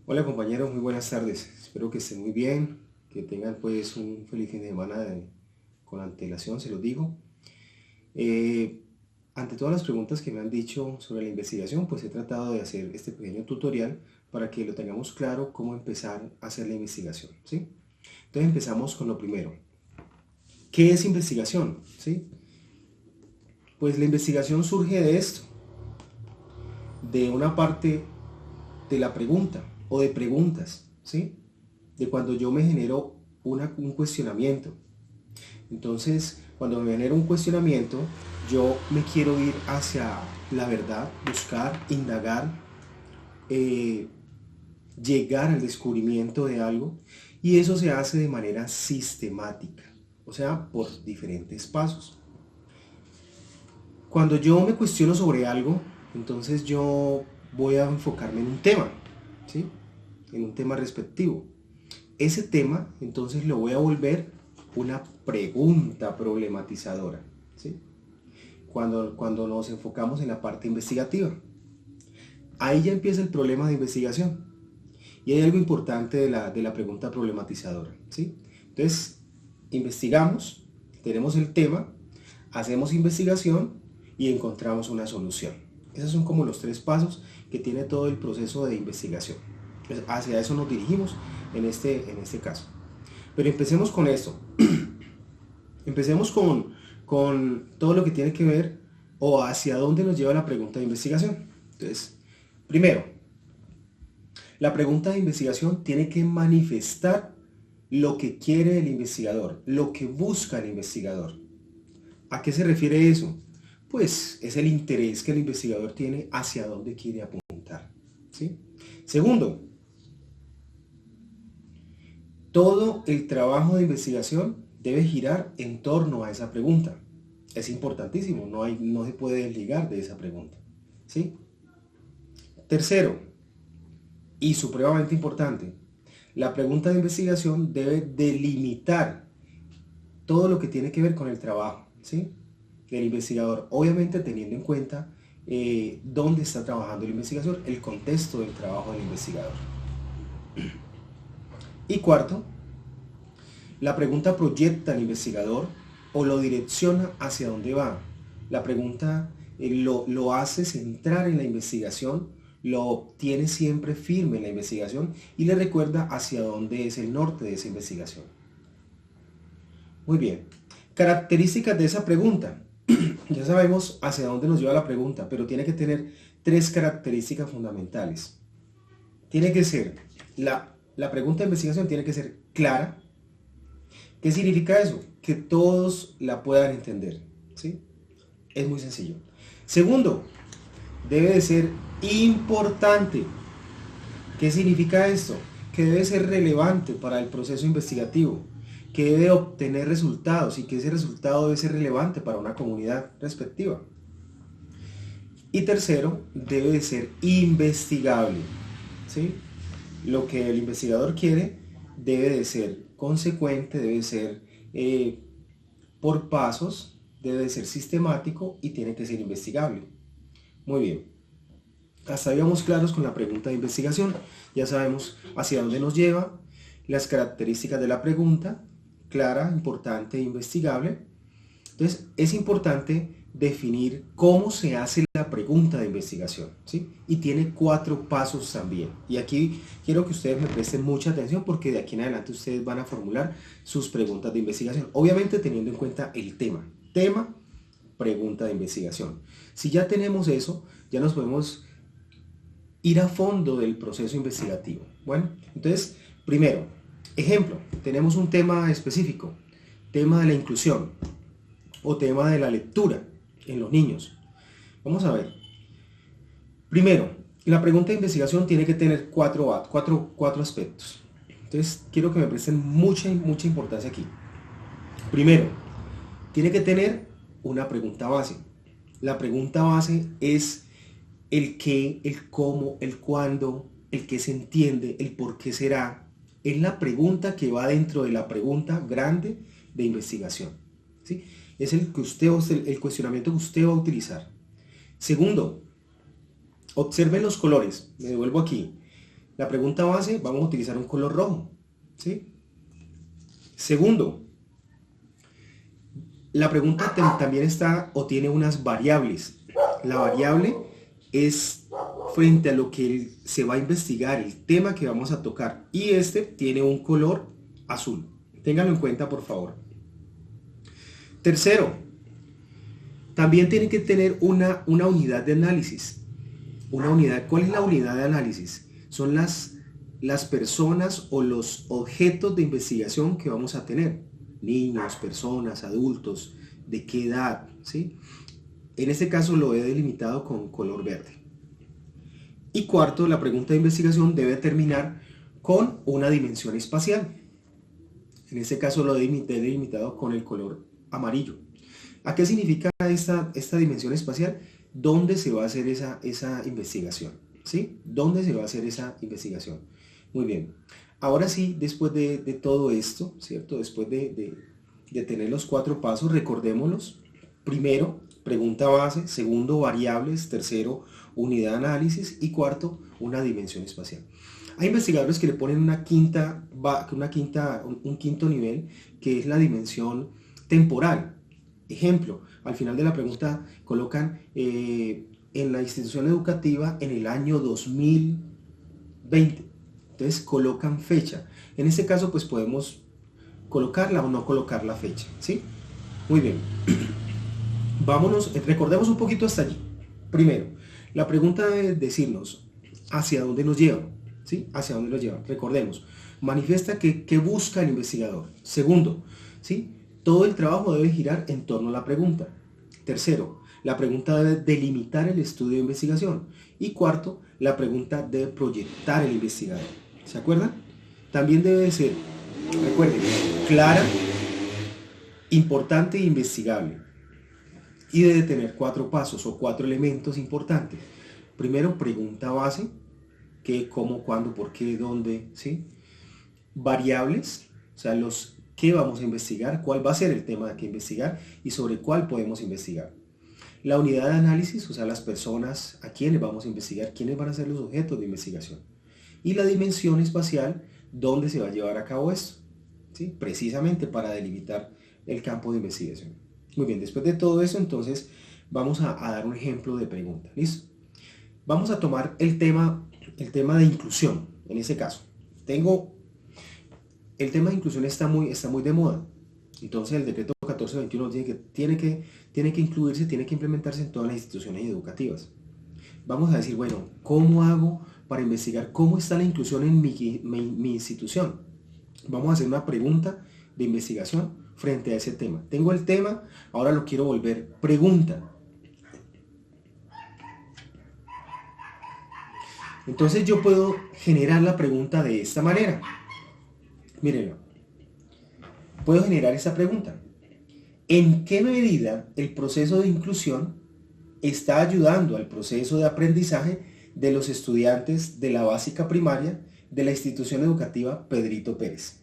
Hola compañeros, muy buenas tardes. Espero que estén muy bien, que tengan pues un feliz fin de semana con antelación, se los digo. Eh, Ante todas las preguntas que me han dicho sobre la investigación, pues he tratado de hacer este pequeño tutorial para que lo tengamos claro cómo empezar a hacer la investigación, ¿sí? Entonces empezamos con lo primero. ¿Qué es investigación? ¿Sí? Pues la investigación surge de esto, de una parte de la pregunta o de preguntas, ¿sí? De cuando yo me genero un cuestionamiento. Entonces, cuando me genero un cuestionamiento, yo me quiero ir hacia la verdad, buscar, indagar, eh, llegar al descubrimiento de algo, y eso se hace de manera sistemática, o sea, por diferentes pasos. Cuando yo me cuestiono sobre algo, entonces yo voy a enfocarme en un tema, ¿sí? En un tema respectivo. Ese tema, entonces lo voy a volver una pregunta problematizadora, ¿sí? Cuando nos enfocamos en la parte investigativa. Ahí ya empieza el problema de investigación. Y hay algo importante de la pregunta problematizadora, ¿sí? Entonces, investigamos, tenemos el tema, hacemos investigación y encontramos una solución. Esos son como los tres pasos que tiene todo el proceso de investigación. Entonces, hacia eso nos dirigimos en este caso. Pero empecemos con esto. Empecemos con todo lo que tiene que ver o hacia dónde nos lleva la pregunta de investigación. Entonces, primero, la pregunta de investigación tiene que manifestar lo que quiere el investigador, lo que busca el investigador. ¿A qué se refiere eso? Pues es el interés que el investigador tiene hacia dónde quiere apuntar, ¿sí? Segundo, todo el trabajo de investigación debe girar en torno a esa pregunta. Es importantísimo, no se puede desligar de esa pregunta, ¿sí? Tercero, y supremamente importante, la pregunta de investigación debe delimitar todo lo que tiene que ver con el trabajo, ¿sí? Del investigador, obviamente teniendo en cuenta dónde está trabajando el investigador, el contexto del trabajo del investigador. Y cuarto, la pregunta proyecta al investigador o lo direcciona hacia dónde va. La pregunta lo hace centrar en la investigación, lo tiene siempre firme en la investigación y le recuerda hacia dónde es el norte de esa investigación. Muy bien. Características de esa pregunta. Ya sabemos hacia dónde nos lleva la pregunta, pero tiene que tener tres características fundamentales. Tiene que ser, la pregunta de investigación tiene que ser clara. ¿Qué significa eso? Que todos la puedan entender, ¿sí? Es muy sencillo. Segundo, debe de ser importante. ¿Qué significa esto? Que debe ser relevante para el proceso investigativo, que debe obtener resultados y que ese resultado debe ser relevante para una comunidad respectiva. Y tercero, debe de ser investigable, ¿sí? Lo que el investigador quiere debe de ser consecuente, debe ser por pasos, debe ser sistemático y tiene que ser investigable. Muy bien. Hasta ahí vamos claros con la pregunta de investigación. Ya sabemos hacia dónde nos lleva, las características de la pregunta, clara, importante e investigable. Entonces, es importante definir cómo se hace la pregunta de investigación, ¿sí? Y tiene 4 pasos también. Y aquí quiero que ustedes me presten mucha atención porque de aquí en adelante ustedes van a formular sus preguntas de investigación. Obviamente teniendo en cuenta el tema. Tema, pregunta de investigación. Si ya tenemos eso, ya nos podemos ir a fondo del proceso investigativo. Bueno, entonces, primero, ejemplo, tenemos un tema específico, tema de la inclusión o tema de la lectura en los niños. Vamos a ver. Primero, la pregunta de investigación tiene que tener cuatro aspectos. Entonces, quiero que me presten mucha importancia aquí. Primero, tiene que tener una pregunta base. La pregunta base es el qué, el cómo, el cuándo, el qué se entiende, el por qué será. Es la pregunta que va dentro de la pregunta grande de investigación, ¿sí? Es el cuestionamiento que usted va a utilizar. Segundo, observen los colores. Me devuelvo aquí. La pregunta base, vamos a utilizar un color rojo, ¿sí? Segundo, la pregunta también está o tiene unas variables. La variable es frente a lo que se va a investigar, el tema que vamos a tocar. Y este tiene un color azul. Ténganlo en cuenta, por favor. Tercero, también tiene que tener una unidad de análisis. Una unidad, ¿cuál es la unidad de análisis? Son las personas o los objetos de investigación que vamos a tener. Niños, personas, adultos, de qué edad, ¿sí? En este caso lo he delimitado con color verde. Y cuarto, la pregunta de investigación debe terminar con una dimensión espacial. En este caso lo he delimitado con el color amarillo. ¿A qué significa esta dimensión espacial? ¿Dónde se va a hacer esa investigación? ¿Sí? ¿Dónde se va a hacer esa investigación? Muy bien. Ahora sí, después de todo esto, ¿cierto? Después de tener los 4 pasos, recordémoslos. Primero, pregunta base. Segundo, variables. Tercero, unidad de análisis. Y cuarto, una dimensión espacial. Hay investigadores que le ponen un quinto nivel, que es la dimensión temporal. Ejemplo, al final de la pregunta colocan en la institución educativa en el año 2020. Entonces colocan fecha. En este caso pues podemos colocarla o no colocar la fecha, ¿sí? Muy bien. Vámonos, recordemos un poquito hasta allí. Primero, la pregunta debe decirnos hacia dónde nos lleva, ¿sí? Hacia dónde nos lleva. Recordemos, manifiesta qué busca el investigador. Segundo, ¿sí? Todo el trabajo debe girar en torno a la pregunta. Tercero, la pregunta debe delimitar el estudio de investigación. Y cuarto, la pregunta debe proyectar el investigador. ¿Se acuerdan? También debe ser, recuerden, clara, importante e investigable. Y debe tener 4 pasos o 4 elementos importantes. Primero, pregunta base, qué, cómo, cuándo, por qué, dónde, ¿sí? Variables, o sea, qué vamos a investigar, cuál va a ser el tema que investigar y sobre cuál podemos investigar. La unidad de análisis, o sea, las personas a quienes vamos a investigar, quiénes van a ser los objetos de investigación. Y la dimensión espacial, dónde se va a llevar a cabo esto, ¿sí? Precisamente para delimitar el campo de investigación. Muy bien, después de todo eso, entonces vamos a dar un ejemplo de pregunta. ¿Listo? Vamos a tomar el tema de inclusión, en ese caso. El tema de inclusión está muy de moda. Entonces el decreto 1421 tiene que incluirse, tiene que implementarse en todas las instituciones educativas. Vamos a decir, bueno, ¿cómo hago para investigar cómo está la inclusión en mi institución? Vamos a hacer una pregunta de investigación frente a ese tema. Tengo el tema, ahora lo quiero volver pregunta. Entonces yo puedo generar la pregunta de esta manera. Mírenlo. Puedo generar esta pregunta. ¿En qué medida el proceso de inclusión está ayudando al proceso de aprendizaje de los estudiantes de la básica primaria de la institución educativa Pedrito Pérez?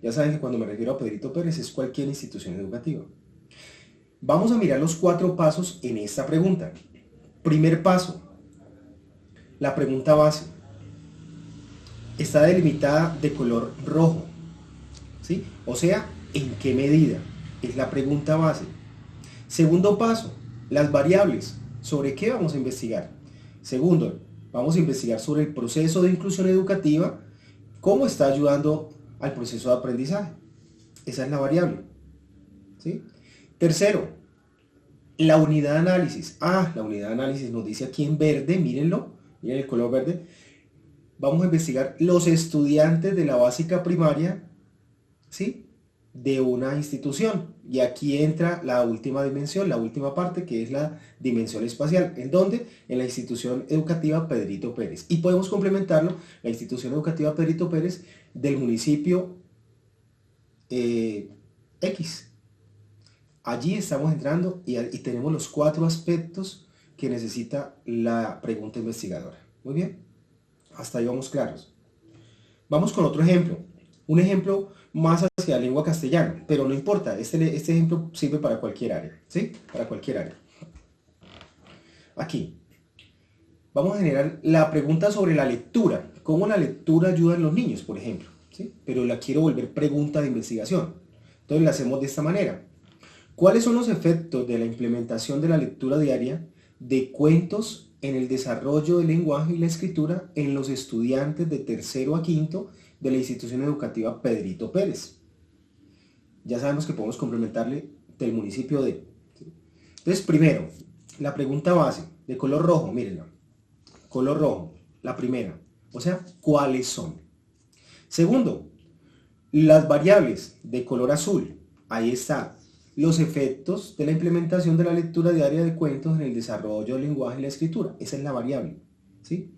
Ya saben que cuando me refiero a Pedrito Pérez es cualquier institución educativa. Vamos a mirar los 4 pasos en esta pregunta. Primer paso, la pregunta base. Está delimitada de color rojo, ¿sí? O sea, ¿en qué medida? Es la pregunta base. Segundo paso, las variables. ¿Sobre qué vamos a investigar? Segundo, vamos a investigar sobre el proceso de inclusión educativa, cómo está ayudando al proceso de aprendizaje. Esa es la variable, ¿sí? Tercero, la unidad de análisis. La unidad de análisis nos dice aquí en verde, mírenlo, miren el color verde. Vamos a investigar los estudiantes de la básica primaria, ¿sí?, de una institución. Y aquí entra la última dimensión, la última parte, que es la dimensión espacial. ¿En dónde? En la institución educativa Pedrito Pérez. Y podemos complementarlo, la institución educativa Pedrito Pérez del municipio X. Allí estamos entrando y tenemos los 4 aspectos que necesita la pregunta investigadora. Muy bien. Hasta ahí vamos claros. Vamos con otro ejemplo. Un ejemplo más hacia la lengua castellana, pero no importa, este ejemplo sirve para cualquier área, ¿sí? Para cualquier área. Aquí. Vamos a generar la pregunta sobre la lectura. cómo la lectura ayuda en los niños, por ejemplo, ¿sí? Pero la quiero volver pregunta de investigación. Entonces la hacemos de esta manera. ¿Cuáles son los efectos de la implementación de la lectura diaria de cuentos en el desarrollo del lenguaje y la escritura en los estudiantes de tercero a quinto de la institución educativa Pedrito Pérez? Ya sabemos que podemos complementarle del municipio de. Entonces, primero, la pregunta base de color rojo, mírenla. Color rojo, la primera. O sea, ¿cuáles son? Segundo, las variables de color azul. Ahí está. Los efectos de la implementación de la lectura diaria de cuentos en el desarrollo del lenguaje y la escritura. Esa es la variable, ¿sí?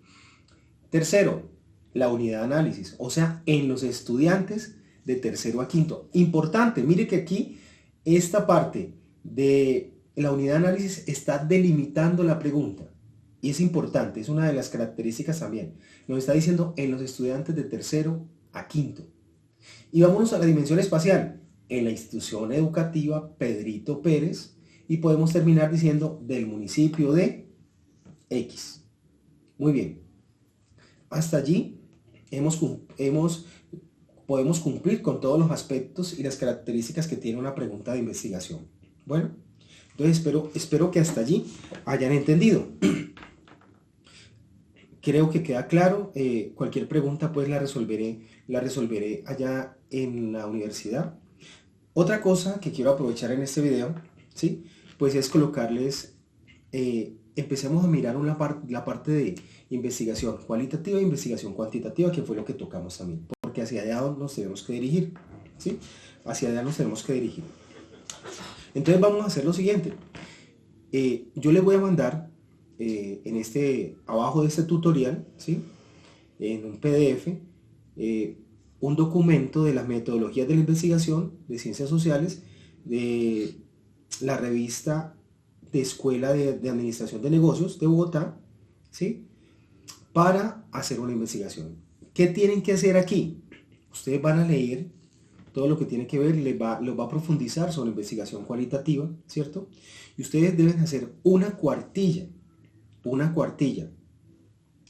Tercero, la unidad de análisis. O sea, en los estudiantes de tercero a quinto. Importante, mire que aquí esta parte de la unidad de análisis está delimitando la pregunta. Y es importante, es una de las características también. Nos está diciendo en los estudiantes de tercero a quinto. Y vámonos a la dimensión espacial. En la institución educativa Pedrito Pérez. Y podemos terminar diciendo del municipio de X. Muy bien. Hasta allí podemos cumplir con todos los aspectos y las características que tiene una pregunta de investigación. Bueno, entonces espero que hasta allí hayan entendido. Creo que queda claro. Cualquier pregunta pues la resolveré allá en la universidad. Otra cosa que quiero aprovechar en este video, ¿sí? Pues es colocarles, empecemos a mirar la parte de investigación cualitativa e investigación cuantitativa, que fue lo que tocamos también, porque hacia allá nos tenemos que dirigir, ¿sí? Hacia allá nos tenemos que dirigir. Entonces vamos a hacer lo siguiente. Yo les voy a mandar abajo de este tutorial, ¿sí? En un PDF, un documento de las metodologías de la investigación de ciencias sociales de la revista de Escuela de Administración de Negocios de Bogotá, ¿sí? Para hacer una investigación. ¿Qué tienen que hacer aquí? Ustedes van a leer todo lo que tiene que ver, los va a profundizar sobre investigación cualitativa, ¿cierto? Y ustedes deben hacer una cuartilla,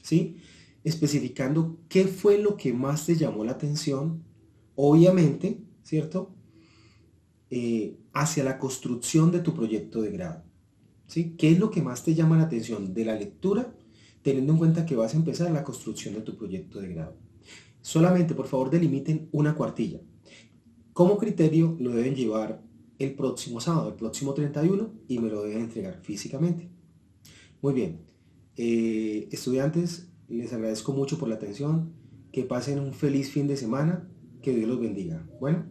¿sí? Especificando qué fue lo que más te llamó la atención, obviamente, ¿cierto? Hacia la construcción de tu proyecto de grado, ¿sí? ¿Qué es lo que más te llama la atención de la lectura, teniendo en cuenta que vas a empezar la construcción de tu proyecto de grado? Solamente, por favor, delimiten una cuartilla. Como criterio lo deben llevar el próximo sábado, el próximo 31, y me lo deben entregar físicamente. Muy bien. Estudiantes, les agradezco mucho por la atención. Que pasen un feliz fin de semana. Que Dios los bendiga. Bueno.